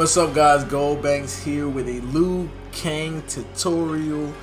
What's up guys, Goldbanks here with a Liu Kang tutorial.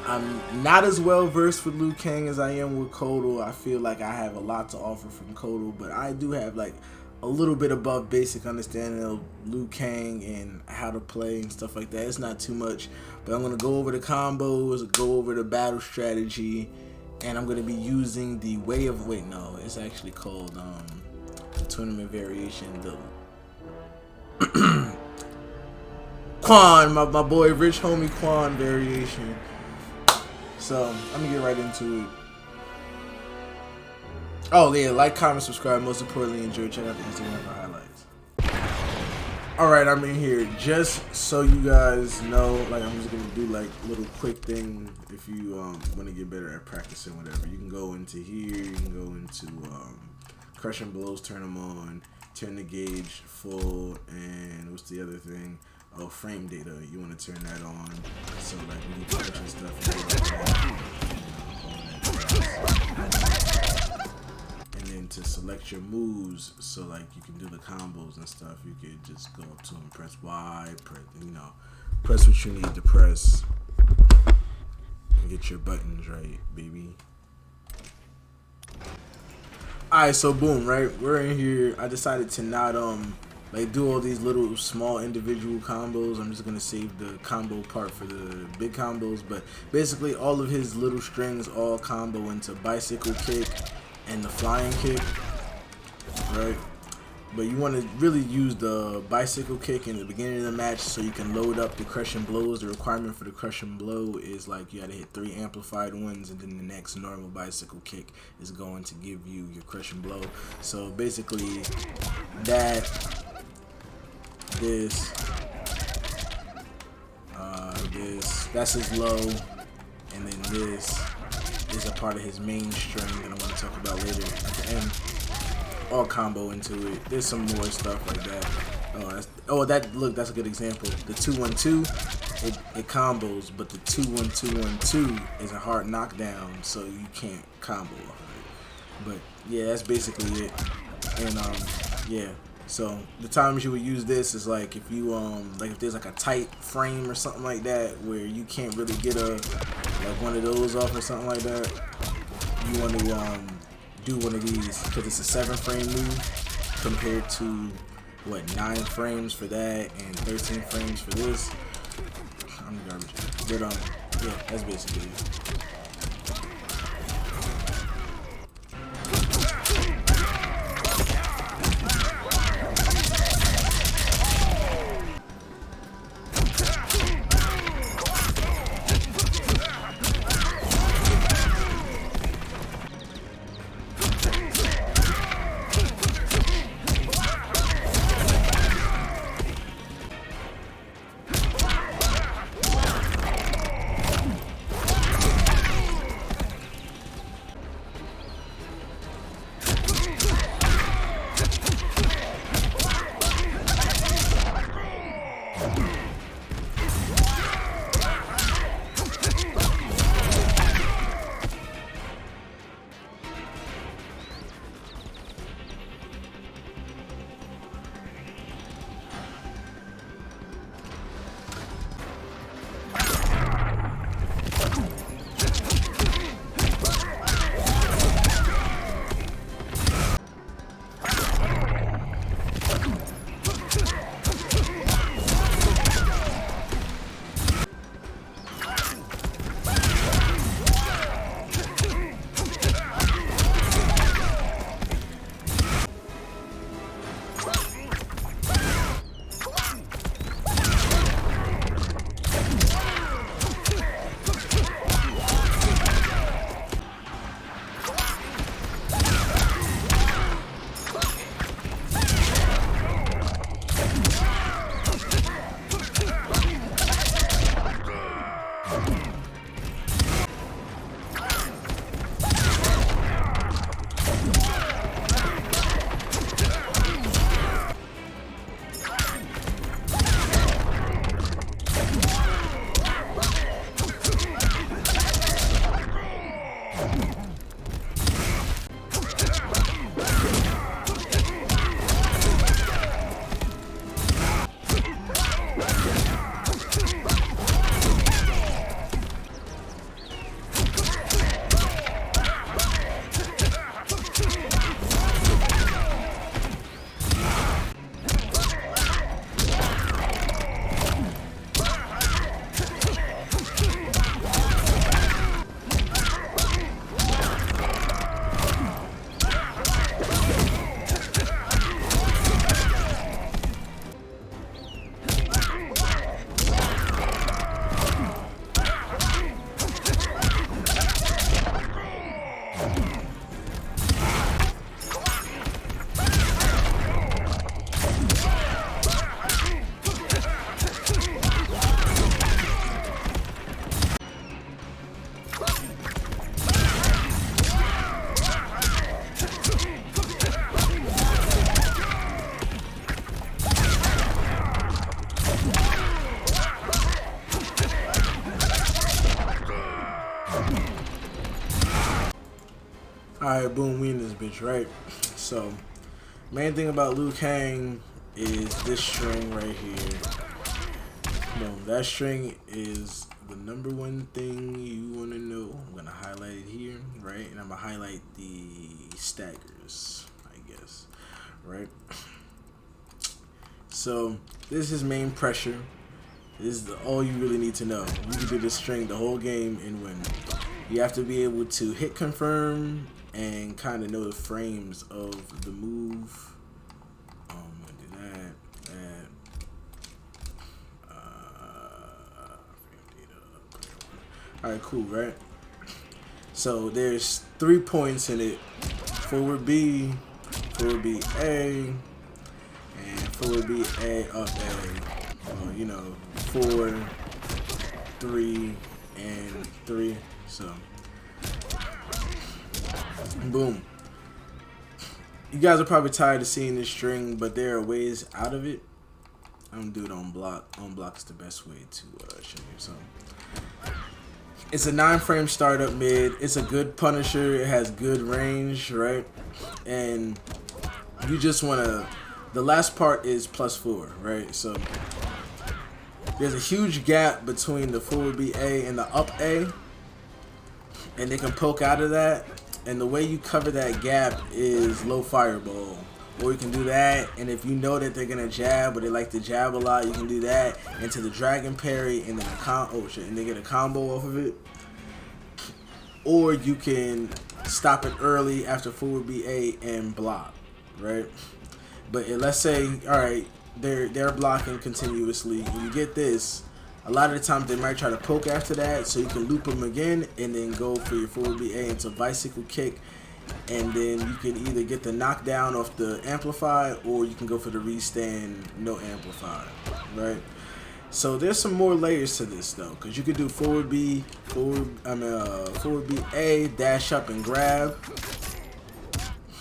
I'm not as well versed with Liu Kang as I am with Kotal. I feel like I have a lot to offer from Kotal, but I do have like a little bit above basic understanding of Liu Kang and how to play and stuff like that. It's not too much, but I'm going to go over the combos, go over the battle strategy, and I'm going to be using the it's actually called the tournament variation, Quan, my boy Rich Homie Quan variation. So I'm gonna get right into it. Oh yeah, like, comment, subscribe. Most importantly, enjoy. Check out the Instagram for highlights. Alright, I'm in here. Just so you guys know, like, I'm just gonna do like little quick thing. If you want to get better at practicing, whatever, you can go into here. You can go into crushing blows, turn them on, turn the gauge full, and what's the other thing? Oh, frame data. You want to turn that on, so like when you crushing stuff, and then to select your moves, so like you can do the combos and stuff. You could just go up to them, press Y, press what you need to press, and get your buttons right, baby. Alright, so boom, right? We're in here. I decided to not like do all these little small individual combos. I'm just gonna save the combo part for the big combos, but basically all of his little strings all combo into bicycle kick and the flying kick, right? But you want to really use the bicycle kick in the beginning of the match so you can load up the crushing blows. The requirement for the crushing blow is like you gotta hit 3 amplified ones, and then the next normal bicycle kick is going to give you your crushing blow. So basically that's his low, and then this is a part of his main string that I'm going to talk about later at the end. All combo into it. There's some more stuff like that. That's a good example. The 2-1-2, it combos, but the 2-1-2-1-2 is a hard knockdown, so you can't combo off of it. But yeah, that's basically it. And yeah. So the times you would use this is like if you like if there's like a tight frame or something like that where you can't really get like one of those off or something like that. You want to do one of these because it's a 7-frame move compared to 9 frames for that and 13 frames for this. I'm garbage. But yeah, that's basically it. Alright, boom, we in this bitch, right? So, main thing about Liu Kang is this string right here. Boom, that string is the number one thing you want to know. I'm going to highlight it here, right? And I'm going to highlight the staggers, I guess, right? So, this is his main pressure. This is all you really need to know. You can do this string the whole game and win. You have to be able to hit confirm and kind of know the frames of the move. I'm gonna do that. Alright, cool, right? So there's 3 points in it. Forward B, forward B A, and forward B A up A. You know, 4, 3, and 3. So, boom. You guys are probably tired of seeing this string, but there are ways out of it. I'm gonna do it on block. On block is the best way to show you. So, it's a 9-frame startup mid. It's a good punisher. It has good range, right? And you just wanna. The last part is +4, right? So. There's a huge gap between the forward B A and the up A, and they can poke out of that. And the way you cover that gap is low fireball, or you can do that. And if you know that they're gonna jab, or they like to jab a lot, you can do that into the dragon parry, and then and they get a combo off of it. Or you can stop it early after forward B A and block, right? But let's say, all right. They're blocking continuously, and you get this. A lot of the times they might try to poke after that, so you can loop them again and then go for your forward BA into bicycle kick, and then you can either get the knockdown off the amplify, or you can go for the restand no amplify, right? So there's some more layers to this though, because you could do forward BA dash up and grab,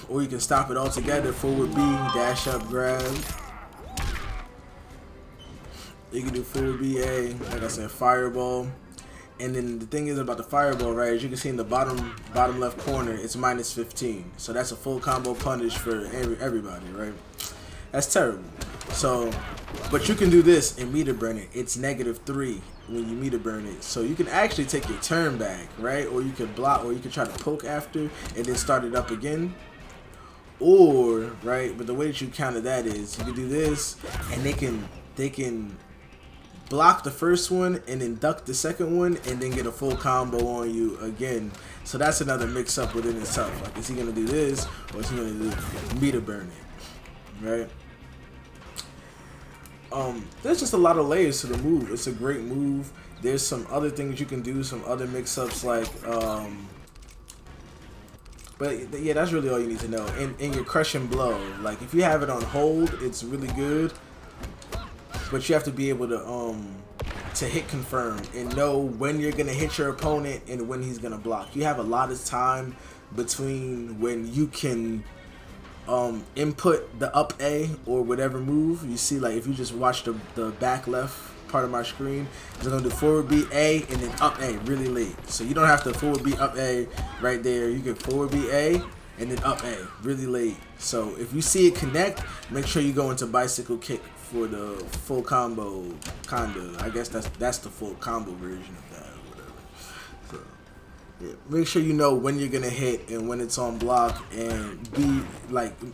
or you can stop it all together. Forward B dash up grab. You can do forward BA, like I said, fireball. And then the thing is about the fireball, right, as you can see in the bottom left corner, it's -15. So that's a full combo punish for everybody, right? That's terrible. So, but you can do this and meter burn it. It's -3 when you meter burn it. So you can actually take your turn back, right? Or you can block, or you can try to poke after and then start it up again. Or, right, but the way that you counter that is you can do this, and they can block the first one and then duck the second one and then get a full combo on you again. So that's another mix up within itself. Like, is he gonna do this, or is he gonna do meter burn it, right? There's just a lot of layers to the move. It's a great move. There's some other things you can do, some other mix ups like but yeah, that's really all you need to know. And your crush and blow, like if you have it on hold, it's really good. But you have to be able to hit confirm and know when you're gonna hit your opponent and when he's gonna block. You have a lot of time between when you can input the up A or whatever move. You see, like if you just watch the back left part of my screen, it's gonna do forward B A and then up A really late. So you don't have to forward B up A right there. You can forward B A and then up A really late. So if you see it connect, make sure you go into bicycle kick for the full combo, kinda. I guess that's the full combo version of that or whatever. So yeah, make sure you know when you're gonna hit and when it's on block, and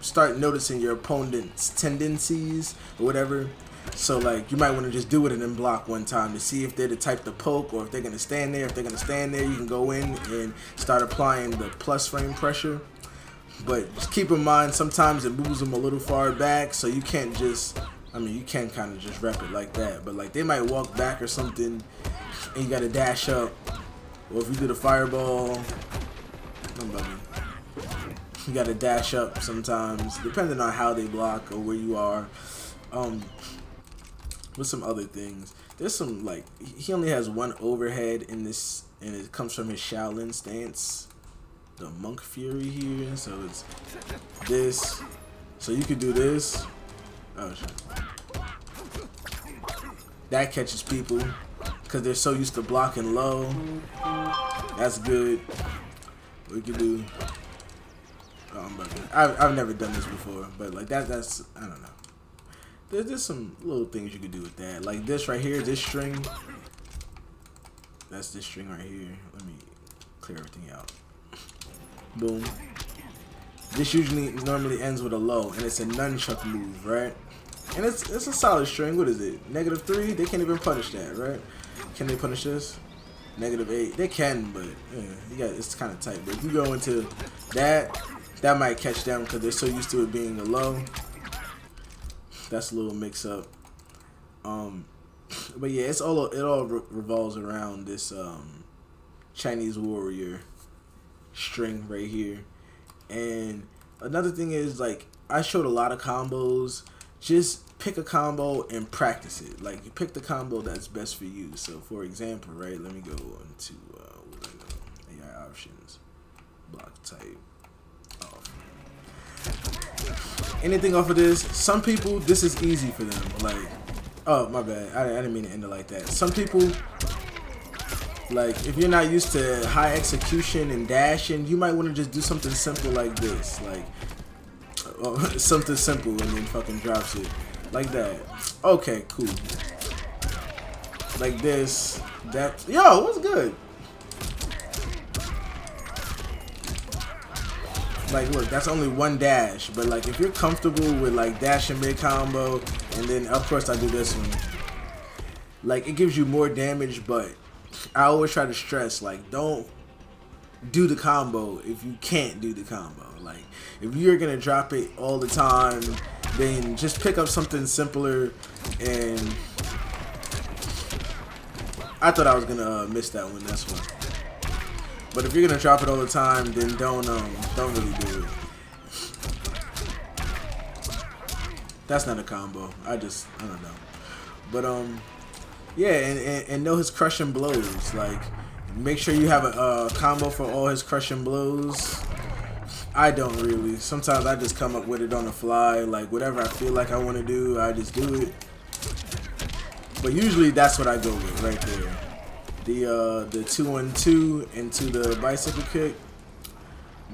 start noticing your opponent's tendencies or whatever. So like you might want to just do it and then block one time to see if they're the type to poke or if they're gonna stand there. If they're gonna stand there, you can go in and start applying the plus frame pressure. But just keep in mind, sometimes it moves them a little far back, so you can't just, you can kind of just rep it like that. But like they might walk back or something, and you gotta dash up. Or if you do the fireball, you gotta dash up sometimes, depending on how they block or where you are. With some other things, there's some like he only has one overhead in this, and it comes from his Shaolin stance, the Monk Fury here. So it's this. So you could do this. Oh shit. That catches people because they're so used to blocking low. That's good. We could do I'm bugging. I've never done this before, but like that's I don't know. There's some little things you could do with that. Like this right here, this string. That's this string right here. Let me clear everything out. Boom. This normally ends with a low, and it's a nunchuck move, right? And it's a solid string. What is it? -3? They can't even punish that, right? Can they punish this? -8. They can, but yeah, it's kind of tight. But if you go into that might catch them because they're so used to it being a low. That's a little mix up. But yeah, it all revolves around this Chinese warrior string right here. And another thing is, like, I showed a lot of combos. Just pick a combo and practice it. Like, you pick the combo that's best for you. So for example, right, let me go into AI options, block type off. Anything off of this, some people, this is easy for them. Like, oh, my bad. I didn't mean to end it like that. Some people, like, if you're not used to high execution and dashing, you might want to just do something simple like this. Like, something simple and then fucking drops it. Like that. Okay, cool. Like this. That. Yo, what's good? Like, look, that's only one dash, but like if you're comfortable with like dash and mid combo, and then of course I do this one, like it gives you more damage. But I always try to stress, like, don't do the combo if you can't do the combo. Like, if you're gonna drop it all the time, then just pick up something simpler. And I thought I was gonna miss that one. That's one. But if you're gonna drop it all the time, then don't really do it. That's not a combo. I don't know. But yeah, and know his crushing blows. Like, make sure you have a combo for all his crushing blows. I don't really. Sometimes I just come up with it on the fly. Like, whatever I feel like I want to do, I just do it. But usually that's what I go with right there. The 2-1-2 into the bicycle kick.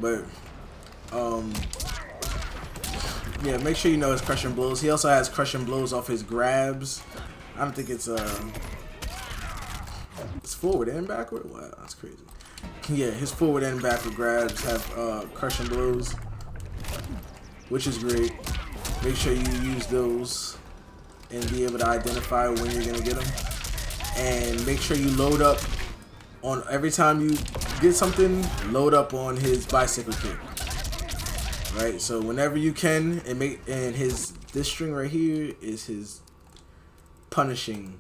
But yeah, make sure you know his crushing blows. He also has crushing blows off his grabs. I don't think it's forward and backward. Wow, that's crazy. Yeah, his forward and backward grabs have crushing blows, which is great. Make sure you use those and be able to identify when you're gonna get them. And make sure you load up on every time you get something. Load up on his bicycle kick. Right. So whenever you can, this string right here is his punishing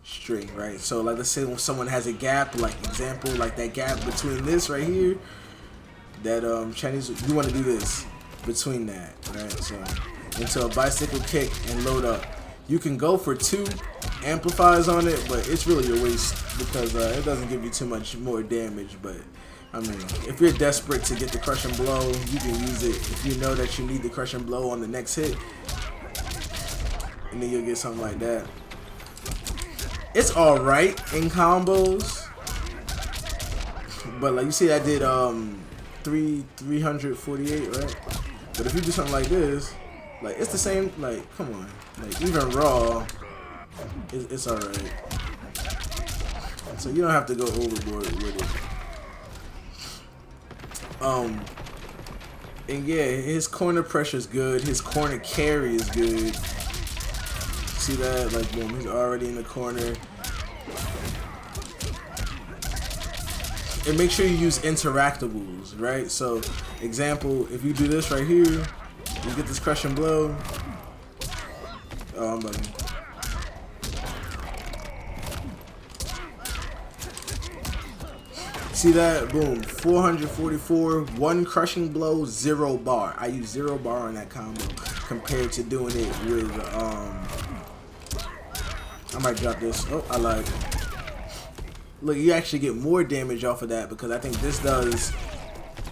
string, right? So like, let's say when someone has a gap, like example, like that gap between this right here, that Chinese, you want to do this between that, right? So into a bicycle kick and load up. You can go for 2 amplifiers on it, but it's really a waste because it doesn't give you too much more damage. But I mean, if you're desperate to get the crushing blow, you can use it if you know that you need the crushing blow on the next hit, and then you'll get something like that. It's alright in combos, but like you see, I did 348, right? But if you do something like this, like it's the same. Like, come on, like even raw, it's alright. So you don't have to go overboard with it. And yeah, his corner pressure is good. His corner carry is good. See that? Like, boom, he's already in the corner. And make sure you use interactables, right? So, example, if you do this right here, you get this crushing blow. Oh, I'm bugging. See that? Boom. 444, 1 crushing blow, 0 bar. I use 0 bar on that combo compared to doing it with, I might drop this. Oh, I lied. Look, you actually get more damage off of that because I think this does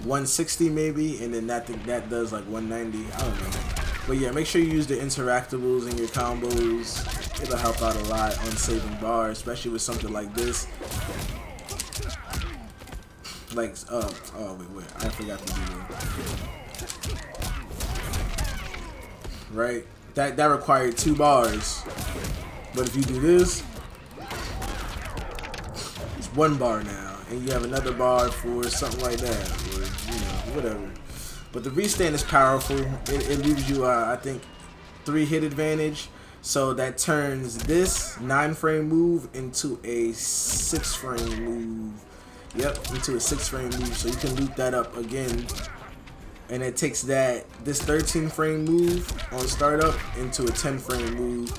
160 maybe, and then that does like 190. I don't know. But yeah, make sure you use the interactables in your combos. It'll help out a lot on saving bar, especially with something like this. Like, oh wait, I forgot to do that. Right? That required 2 bars. But if you do this, it's 1 bar now. And you have another bar for something like that. Or, you know, whatever. But the restand is powerful. It leaves you, I think, 3 hit advantage. So that turns this 9-frame move into a 6-frame move. Yep, into a 6-frame move. So you can loop that up again. And it takes this 13-frame move on startup into a 10-frame move,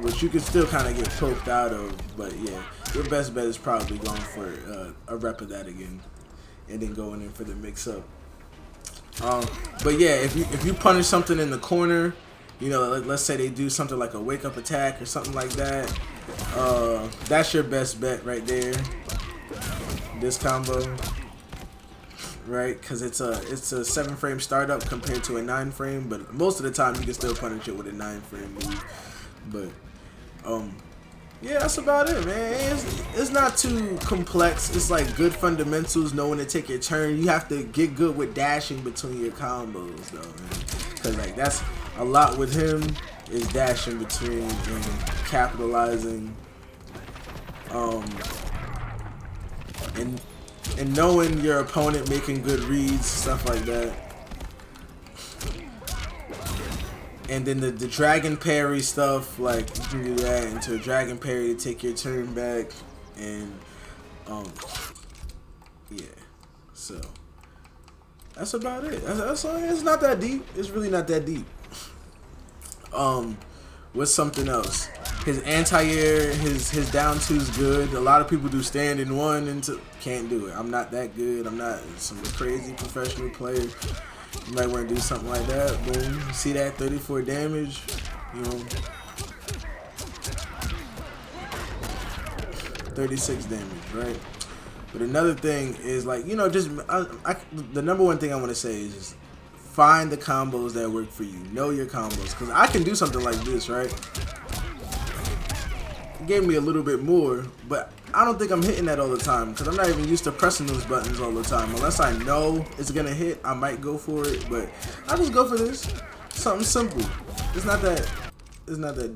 which you can still kind of get poked out of. But yeah, your best bet is probably going for a rep of that again, and then going in for the mix-up. But yeah, if you punish something in the corner, you know, let's say they do something like a wake-up attack or something like that, that's your best bet right there. This combo. Right, because it's a 7-frame startup compared to a 9-frame, but most of the time you can still punish it with a 9-frame move. But yeah, that's about it, man. It's not too complex. It's like good fundamentals, knowing to take your turn. You have to get good with dashing between your combos, though, man. Because like that's a lot with him is dashing between and capitalizing, and knowing your opponent, making good reads, stuff like that. And then the dragon parry stuff, like you can do that into a dragon parry to take your turn back, and yeah. So that's about it. That's it's not that deep. It's really not that deep. What's something else? His anti-air, his down 2's good. A lot of people do standing 1 into can't do it. I'm not that good. I'm not some crazy professional player. You might want to do something like that. Boom. See that 34 damage? You know, 36 damage, right? But another thing is like, you know, just the number one thing I want to say is just find the combos that work for you. Know your combos, because I can do something like this, right? It gave me a little bit more, but I don't think I'm hitting that all the time, because I'm not even used to pressing those buttons all the time. Unless I know it's gonna hit, I might go for it, but I just go for this. Something simple. It's not that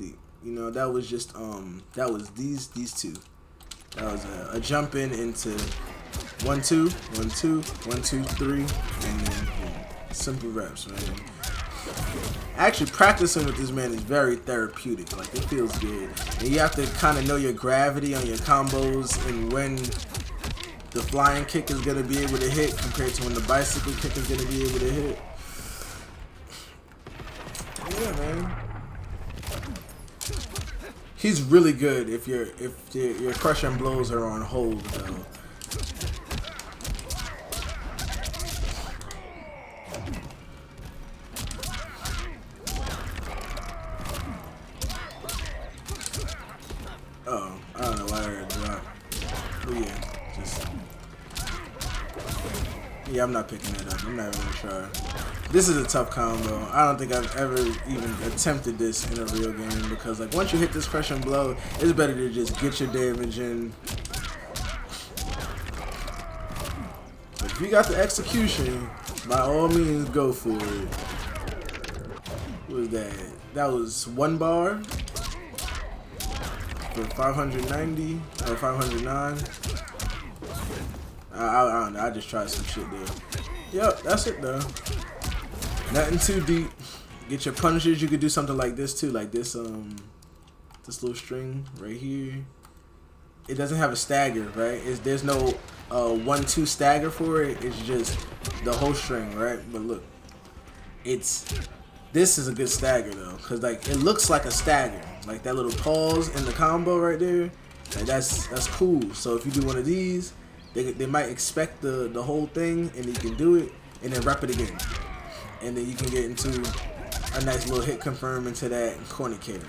deep. You know, that was just that was these 2. That was a jump in into 1 2 1 2 1 2 3, and then simple reps, man. Actually, practicing with this man is very therapeutic. Like, it feels good. And you have to kind of know your gravity on your combos and when the flying kick is going to be able to hit compared to when the bicycle kick is going to be able to hit. Yeah, man. He's really good if your crushing blows are on hold, though. Oh, I don't know why I heard drop. But yeah, I'm not picking that up. I'm not even gonna try. This is a tough combo. I don't think I've ever even attempted this in a real game, because like once you hit this crushing blow, it's better to just get your damage in. But if you got the execution, by all means go for it. What was that? That was 1 bar. For 590 or 509. I don't know. I just tried some shit there. Yep, that's it though. Nothing too deep. Get your punishes. You could do something like this too, like this this little string right here. It doesn't have a stagger, right? There's no 1-2 stagger for it. It's just the whole string, right? But look, this is a good stagger though, cause like it looks like a stagger, like that little pause in the combo right there. Like that's cool. So if you do one of these, they might expect the whole thing, and you can do it, and then rep it again, and then you can get into a nice little hit confirm into that corner carry.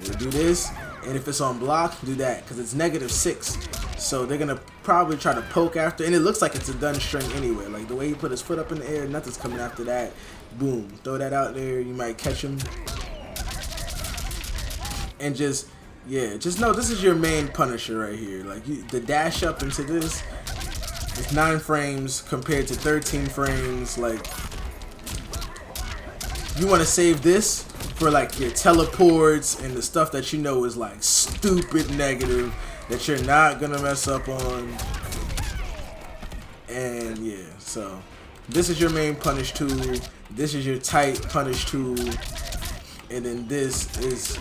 You do this, and if it's on block, do that, cause it's -6. So they're gonna probably try to poke after, and it looks like it's a done string anyway. Like the way he put his foot up in the air, nothing's coming after that. Boom, throw that out there. You might catch him, and just know this is your main punisher right here. Like the dash up into this, it's 9 frames compared to 13 frames. Like You want to save this for like your teleports and the stuff that you know is like stupid negative that you're not gonna mess up on. And yeah, so this is your main punish tool. This is your tight punish tool. And then this is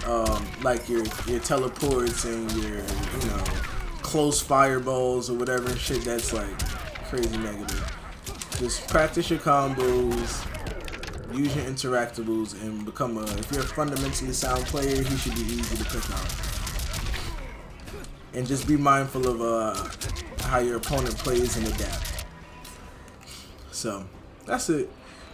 like your teleports and your, you know, close fireballs or whatever shit that's like crazy negative. Just practice your combos, use your interactables, and become if you're a fundamentally sound player, he should be easy to pick out. And just be mindful of how your opponent plays and adapt. So that's it.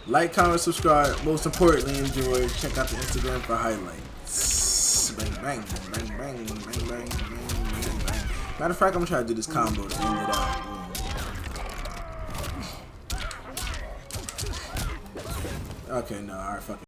Like, comment, subscribe. Most importantly, enjoy. Check out the Instagram for highlights. Bang, bang, bang, bang, bang, bang, bang, bang, bang. Matter of fact, I'm gonna try to do this combo to end it out. Okay, no, alright, fuck it.